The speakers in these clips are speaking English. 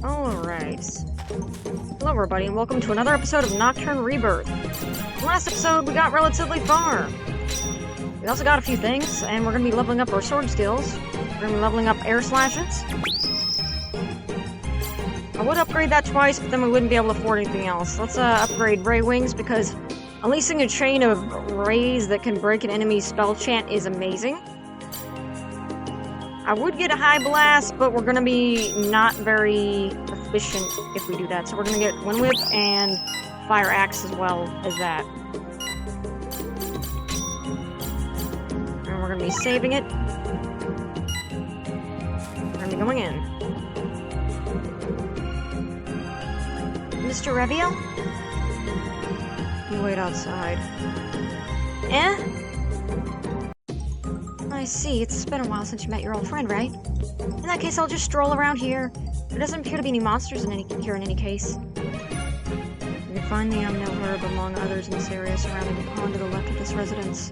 Alright. Hello everybody, and welcome to another episode of Nocturne Rebirth. Last episode, we got relatively far. We also got a few things, and we're going to be leveling up our sword skills. We're going to be leveling up air slashes. I would upgrade that twice, but then we wouldn't be able to afford anything else. Let's upgrade Ray Wings, because unleashing a chain of rays that can break an enemy's spell chant is amazing. I would get a high blast, but we're going to be not very efficient if we do that. So we're going to get Wind Whip and Fire Axe as well as that. And we're going to be saving it. We're going to be going in. Mr. Reviel? You wait outside. Eh? I see. It's been a while since you met your old friend, right? In that case, I'll just stroll around here. There doesn't appear to be any monsters here in any case. You can find the Amnil herb among others in this area surrounding the pond to the left of this residence.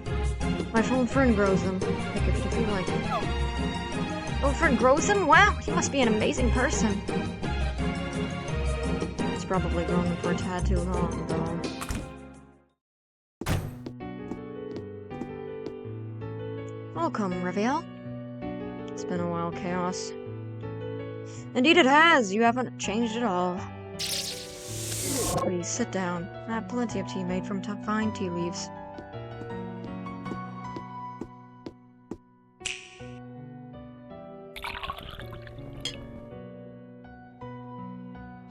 My old friend grows them. Pick it if you feel like it. Old friend grows them? Wow, he must be an amazing person. He's probably grown them for a tad too long, though. Welcome, Reviel. It's been a while, Chaos. Indeed it has! You haven't changed at all. Please, sit down. I have plenty of tea made from fine tea leaves.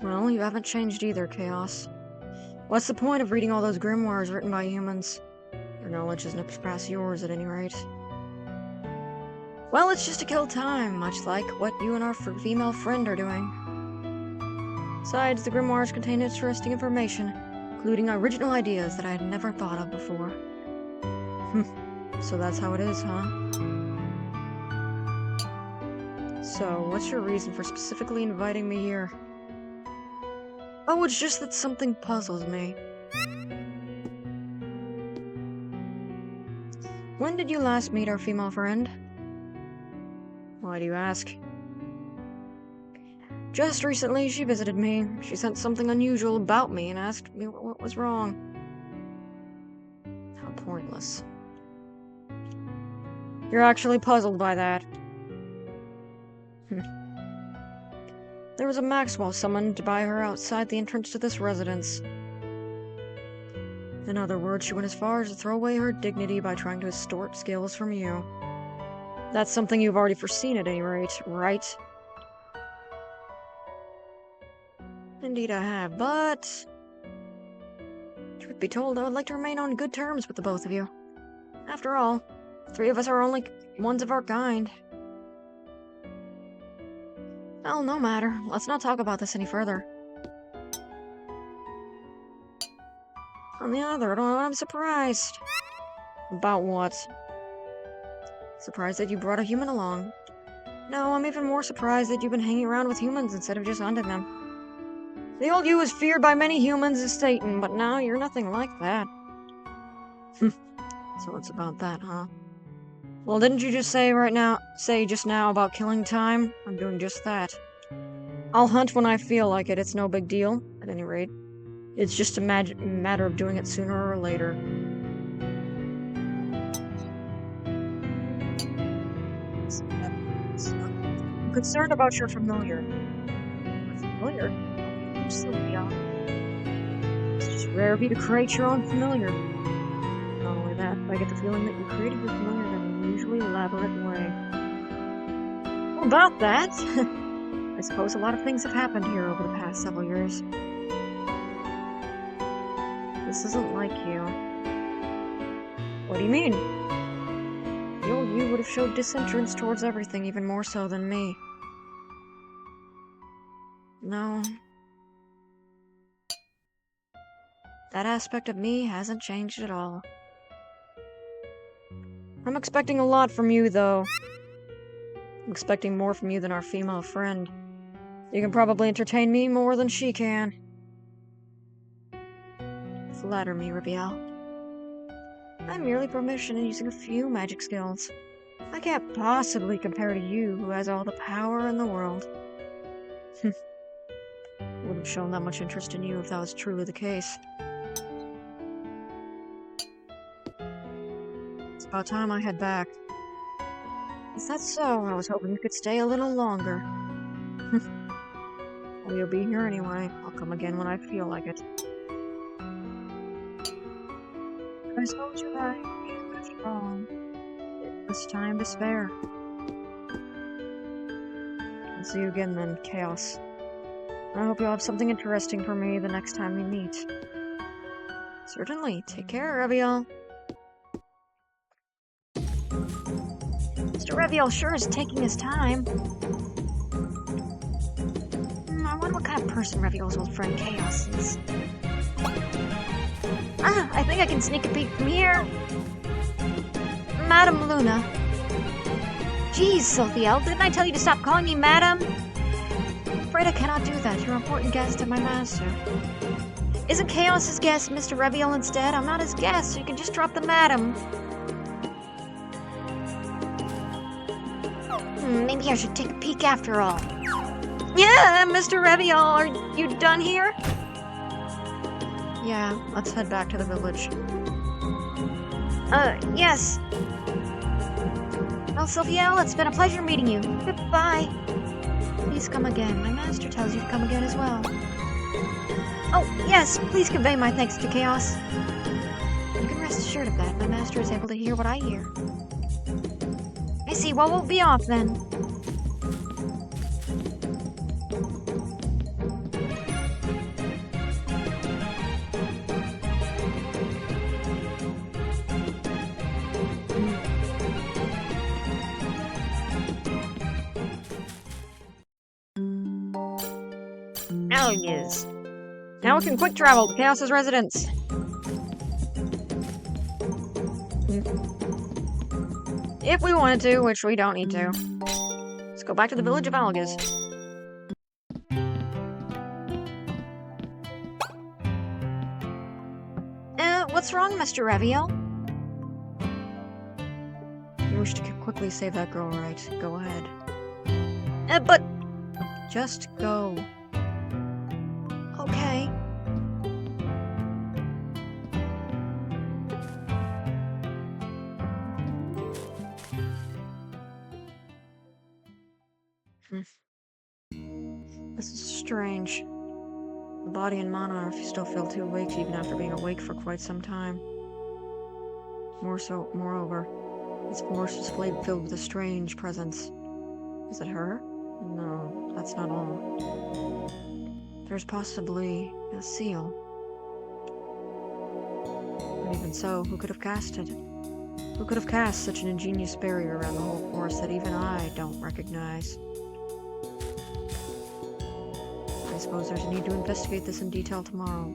Well, you haven't changed either, Chaos. What's the point of reading all those grimoires written by humans? Your knowledge isn't past yours, at any rate. Well, it's just to kill time, much like what you and our female friend are doing. Besides, the grimoires contain interesting information, including original ideas that I had never thought of before. So that's how it is, huh? So, what's your reason for specifically inviting me here? Oh, it's just that something puzzles me. When did you last meet our female friend? Why do you ask? Just recently, she visited me. She sensed something unusual about me and asked me what was wrong. How pointless. You're actually puzzled by that. There was a Maxwell summoned by her outside the entrance to this residence. In other words, she went as far as to throw away her dignity by trying to extort skills from you. That's something you've already foreseen at any rate, right? Indeed I have, but... truth be told, I would like to remain on good terms with the both of you. After all, the three of us are only ones of our kind. Well, no matter. Let's not talk about this any further. On the other hand, I'm surprised. About what? Surprised that you brought a human along. No, I'm even more surprised that you've been hanging around with humans instead of just hunting them. The old you was feared by many humans as Satan, but now you're nothing like that. So what's about that, huh? Well, didn't you just say just now about killing time? I'm doing just that. I'll hunt when I feel like it, it's no big deal, at any rate. It's just a matter of doing it sooner or later. I'm concerned about your familiar. Familiar? Sylvia. It's just rare of you to create your own familiar. Not only that, but I get the feeling that you created your familiar in an unusually elaborate way. Well, about that, I suppose a lot of things have happened here over the past several years. This isn't like you. What do you mean? The old you would have showed disinterest towards everything even more so than me. No. That aspect of me hasn't changed at all. I'm expecting a lot from you, though. I'm expecting more from you than our female friend. You can probably entertain me more than she can. Flatter me, Reviel. I'm merely proficient in using a few magic skills. I can't possibly compare to you, who has all the power in the world. Wouldn't have shown that much interest in you if that was truly the case. It's about time I head back. Is that so? I was hoping you could stay a little longer. Well, you'll be here anyway. I'll come again when I feel like it. I suppose you're right. You're wrong. It was time to spare. I'll see you again then, Chaos. I hope you'll have something interesting for me the next time we meet. Certainly. Take care, Reviel. Mr. Reviel sure is taking his time. I wonder what kind of person Reviel's old friend Chaos is. Ah, I think I can sneak a peek from here. Madam Luna. Geez, Sophiel, didn't I tell you to stop calling me Madam? I'm afraid I cannot do that. You're an important guest of my master. Isn't Chaos his guest, Mr. Reviel, instead? I'm not his guest, so you can just drop the Madam. Maybe I should take a peek after all. Yeah, Mr. Reviel, are you done here? Yeah, let's head back to the village. Yes. Well, Sophiel, it's been a pleasure meeting you. Goodbye. Please come again. My master tells you to come again as well. Oh, yes, please convey my thanks to Chaos. You can rest assured of that. My master is able to hear what I hear. I see. Well, we'll be off then. Now he is. Now we can quick travel to Chaos's residence. If we wanted to, which we don't need to. Let's go back to the village of Algas. What's wrong, Mr. Reviel? You wish to quickly save that girl, right? Go ahead. But... Just go. Okay. This is strange. The body and mana still feel too weak even after being awake for quite some time. Moreover, this forest is filled with a strange presence. Is it her? No, that's not all. There's possibly a seal. But even so, who could have cast it? Who could have cast such an ingenious barrier around the whole forest that even I don't recognize? I suppose there's a need to investigate this in detail tomorrow.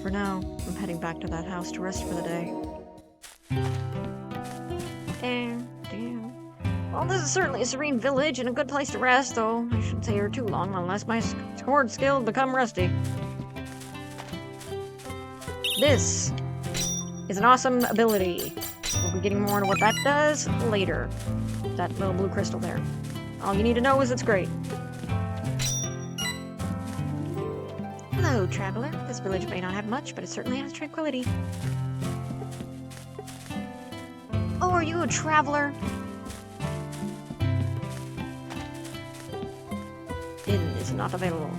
For now, I'm heading back to that house to rest for the day. Damn. Well, this is certainly a serene village and a good place to rest, though I shouldn't stay here too long unless my sword skills become rusty. This is an awesome ability. We'll be getting more into what that does later. That little blue crystal there. All you need to know is it's great. Hello, traveler. This village may not have much, but it certainly has tranquility. Oh, are you a traveler? Inn is not available.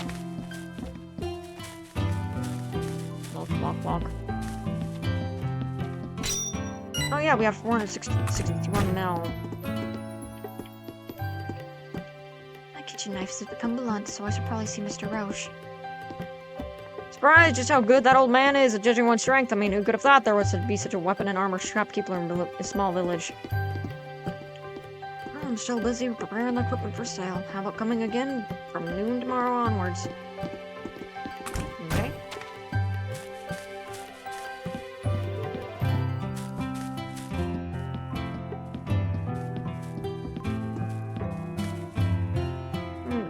Walk. Oh yeah, we have 461 mil. My kitchen knife has become blunt, so I should probably see Mr. Roche. Surprised just how good that old man is at judging one's strength. I mean, who could have thought there was to be such a weapon and armor shopkeeper in a small village? I'm still busy preparing the equipment for sale. How about coming again from noon tomorrow onwards? Okay.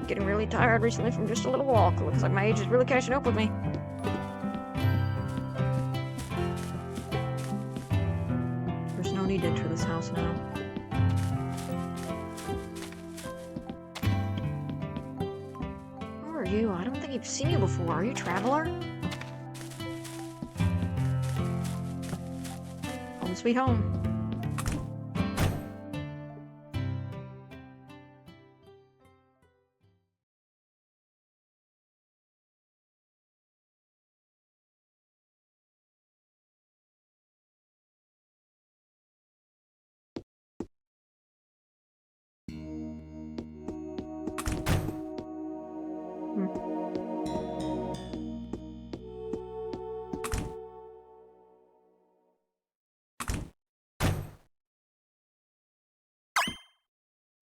Getting really tired recently from just a little walk. It looks like my age is really catching up with me. There's no need to enter this house now. are you? I don't think I've seen you before. Are you a traveler? Home sweet home.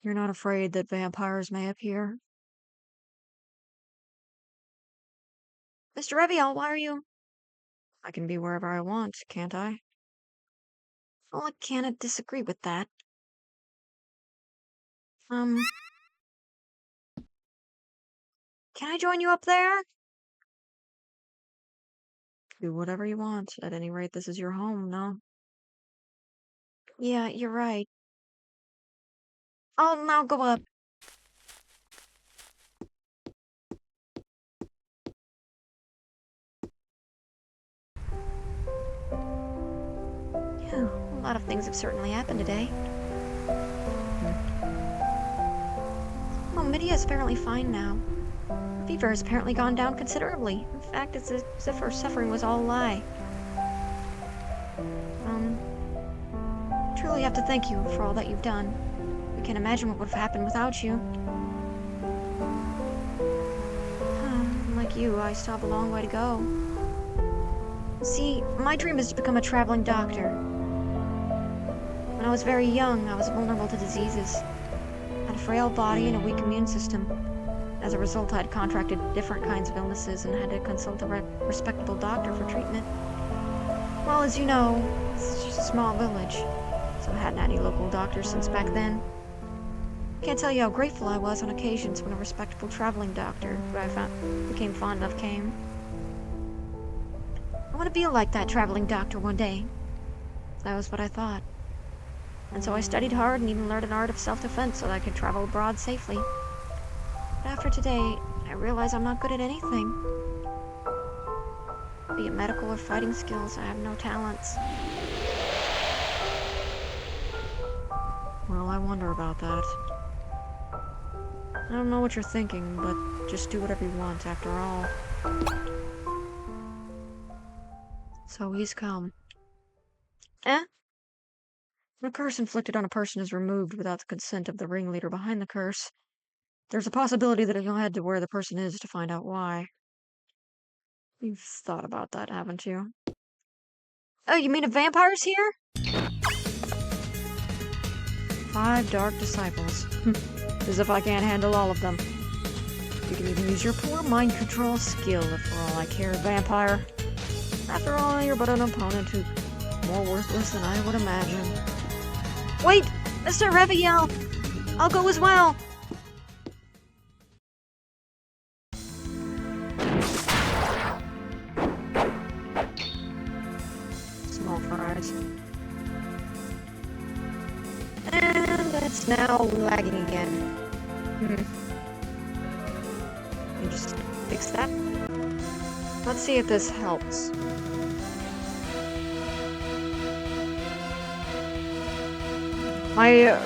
You're not afraid that vampires may appear? Mr. Reviel, why are you? I can be wherever I want, can't I? Well, I can't disagree with that. Can I join you up there? Do whatever you want. At any rate, this is your home, no? Yeah, you're right. I'll now go up. Yeah, a lot of things have certainly happened today. Well, Midia is apparently fine now. Her fever has apparently gone down considerably. In fact, it's as if her suffering was all a lie. Truly have to thank you for all that you've done. I can't imagine what would have happened without you. Like you, I still have a long way to go. See, my dream is to become a traveling doctor. When I was very young, I was vulnerable to diseases. I had a frail body and a weak immune system. As a result, I had contracted different kinds of illnesses and had to consult a respectable doctor for treatment. Well, as you know, it's just a small village, so I hadn't had any local doctors since back then. Can't tell you how grateful I was on occasions when a respectable traveling doctor, who I became fond of, came. I want to be like that traveling doctor one day. That was what I thought. And so I studied hard and even learned an art of self-defense so that I could travel abroad safely. But after today, I realize I'm not good at anything. Be it medical or fighting skills, I have no talents. Well, I wonder about that. I don't know what you're thinking, but just do whatever you want after all. So he's come. Eh? When a curse inflicted on a person is removed without the consent of the ringleader behind the curse, there's a possibility that you'll head to where the person is to find out why. You've thought about that, haven't you? Oh, you mean a vampire's here? 5 dark disciples. As if I can't handle all of them. You can even use your poor mind control skill if for all I care, vampire. After all, you're but an opponent who's more worthless than I would imagine. Wait! Mr. Reviel! I'll go as well! Small fries. And it's now lagging again. You just fix that. Let's see if this helps. My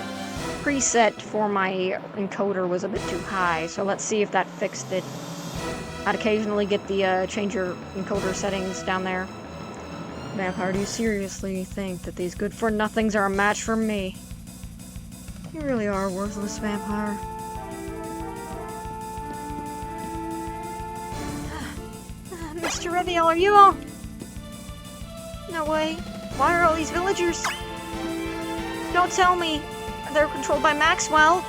preset for my encoder was a bit too high, so let's see if that fixed it. I'd occasionally get the change your encoder settings down there. Vampire, do you seriously think that these good-for-nothings are a match for me? You really are a worthless vampire. Mr. Reviel, are you all... No way. Why are all these villagers... Don't tell me they're controlled by Maxwell.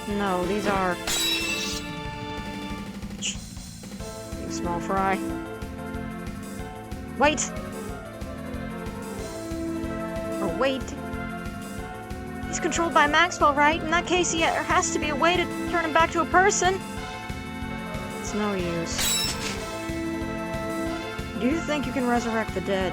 No, these are... Big small fry. Wait! Oh, wait. He's controlled by Maxwell, right? In that case, there has to be a way to turn him back to a person. It's no use. Do you think you can resurrect the dead?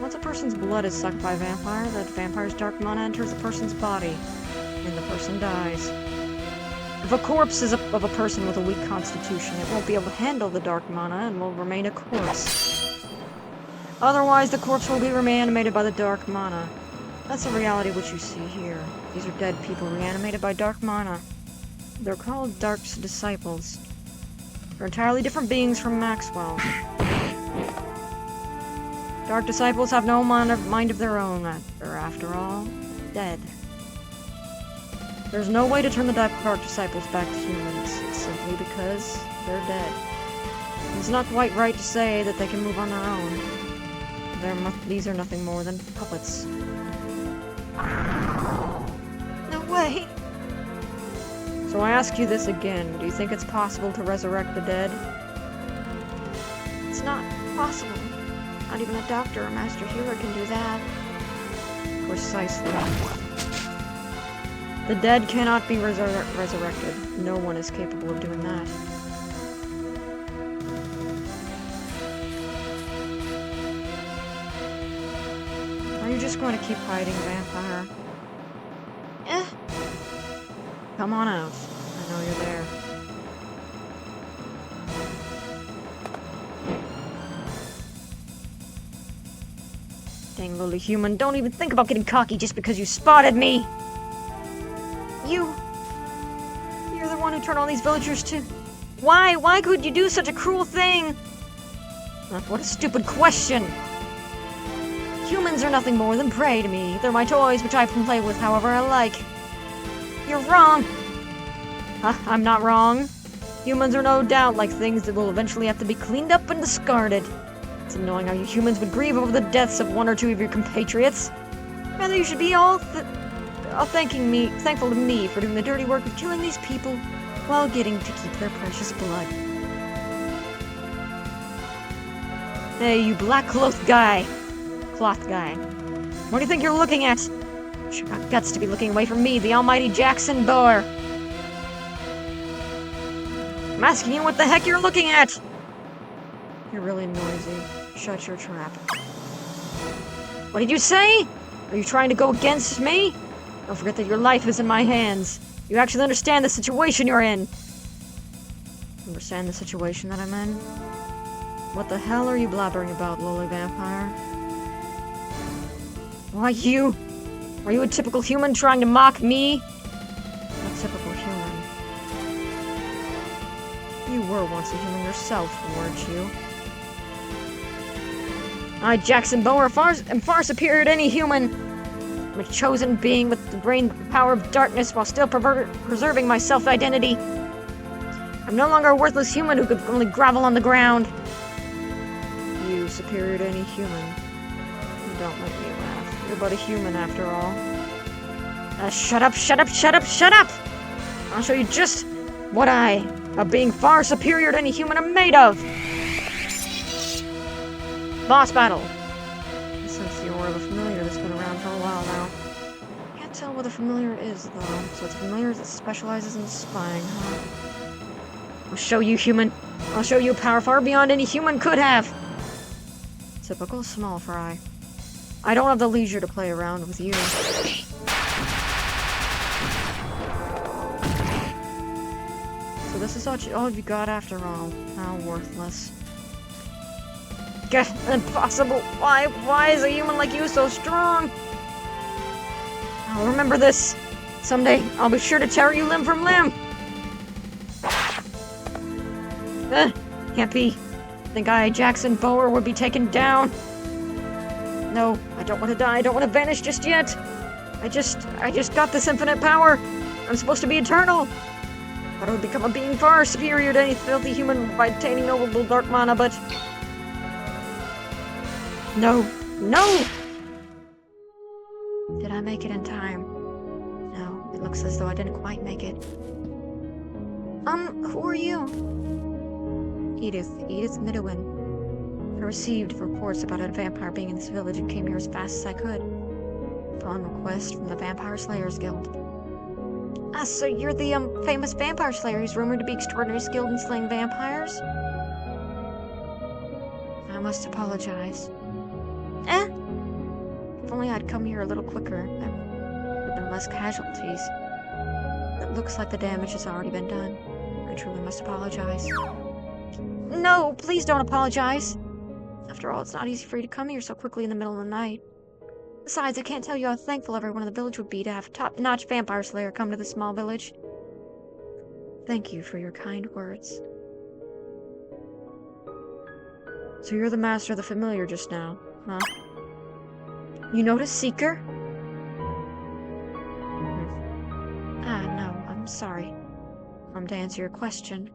Once a person's blood is sucked by a vampire, that vampire's dark mana enters a person's body, and the person dies. If a corpse is of a person with a weak constitution, it won't be able to handle the dark mana and will remain a corpse. Otherwise, the corpse will be reanimated by the dark mana. That's the reality which you see here. These are dead people reanimated by dark mana. They're called Dark's disciples. They're entirely different beings from Maxwell. Dark disciples have no mind of their own. They're, after all, dead. There's no way to turn the dark disciples back to humans, simply because they're dead. It's not quite right to say that they can move on their own. These are nothing more than puppets. No way! So I ask you this again, do you think it's possible to resurrect the dead? It's not possible. Not even a doctor or master healer can do that. Precisely. The dead cannot be resurrected. No one is capable of doing that. Are you just going to keep hiding, vampire? Come on out. I know you're there. Dang lowly human, don't even think about getting cocky just because you spotted me! You're the one who turned all these villagers to... Why? Why could you do such a cruel thing? What a stupid question! Humans are nothing more than prey to me. They're my toys, which I can play with however I like. You're wrong! I'm not wrong. Humans are no doubt like things that will eventually have to be cleaned up and discarded. It's annoying how you humans would grieve over the deaths of one or two of your compatriots. Rather, you should be all thankful to me for doing the dirty work of killing these people while getting to keep their precious blood. Hey, you black-cloth guy. What do you think you're looking at? You got guts to be looking away from me, the almighty Jackson Bower. I'm asking you what the heck you're looking at! You're really noisy. Shut your trap. What did you say? Are you trying to go against me? Don't forget that your life is in my hands. You actually understand the situation you're in. Understand the situation that I'm in? What the hell are you blabbering about, lowly vampire? Why, you? Are you a typical human trying to mock me? A typical human. You were once a human yourself, weren't you? I, Jackson Bower, am far superior to any human. I'm a chosen being with the brain power of darkness while still preserving my self-identity. I'm no longer a worthless human who could only grovel on the ground. You, superior to any human. Don't make me laugh. You're but a human after all. Shut up! I'll show you just what a being far superior to any human, am made of! Boss battle! I sense the aura of a familiar that's been around for a while now. Can't tell what the familiar is, though. So it's a familiar that specializes in spying, huh? I'll show you, human. I'll show you power far beyond any human could have! Typical small fry. I don't have the leisure to play around with you. So this is all you got after all. How worthless. Impossible! Why is a human like you so strong? I'll remember this. Someday, I'll be sure to tear you limb from limb! Can't be. Think I, Jackson Bower, would be taken down? No, I don't want to die. I don't want to vanish just yet. I just got this infinite power. I'm supposed to be eternal. Thought I would become a being far superior to any filthy human by attaining noble dark mana, but... No! Did I make it in time? No, it looks as though I didn't quite make it. Who are you? Edith Midowin. I received reports about a vampire being in this village and came here as fast as I could. Upon request from the Vampire Slayers Guild. So you're the, famous vampire slayer who's rumored to be extraordinarily skilled in slaying vampires? I must apologize. If only I'd come here a little quicker, there would have been less casualties. It looks like the damage has already been done. I truly must apologize. No, please don't apologize. After all, it's not easy for you to come here so quickly in the middle of the night. Besides, I can't tell you how thankful everyone in the village would be to have a top-notch vampire slayer come to this small village. Thank you for your kind words. So you're the master of the familiar just now, huh? You noticed Seeker? No, I'm sorry. To answer your question,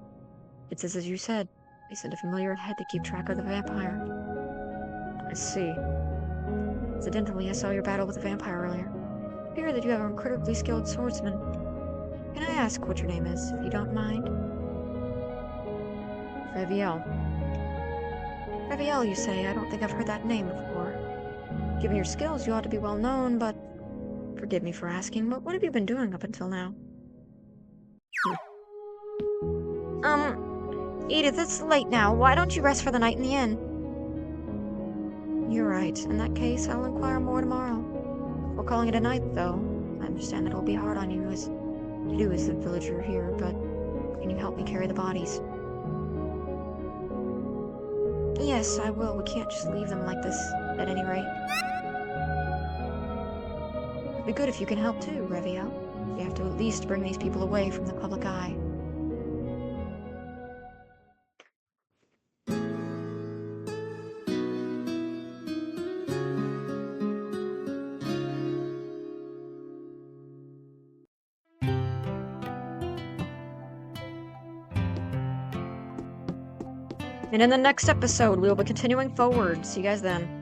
it's as you said. They sent a familiar ahead to keep track of the vampire. I see. Incidentally, I saw your battle with the vampire earlier. I hear that you have an incredibly skilled swordsman. Can I ask what your name is, if you don't mind? Raviel. Raviel, you say? I don't think I've heard that name before. Given your skills, you ought to be well known, but... Forgive me for asking, but what have you been doing up until now? Edith, it's late now. Why don't you rest for the night in the inn? You're right. In that case, I'll inquire more tomorrow. We're calling it a night, though. I understand that it'll be hard on you as the villager here, but can you help me carry the bodies? Yes, I will. We can't just leave them like this, at any rate. It'd be good if you can help too, Reviel. You have to at least bring these people away from the public eye. And in the next episode, we will be continuing forward. See you guys then.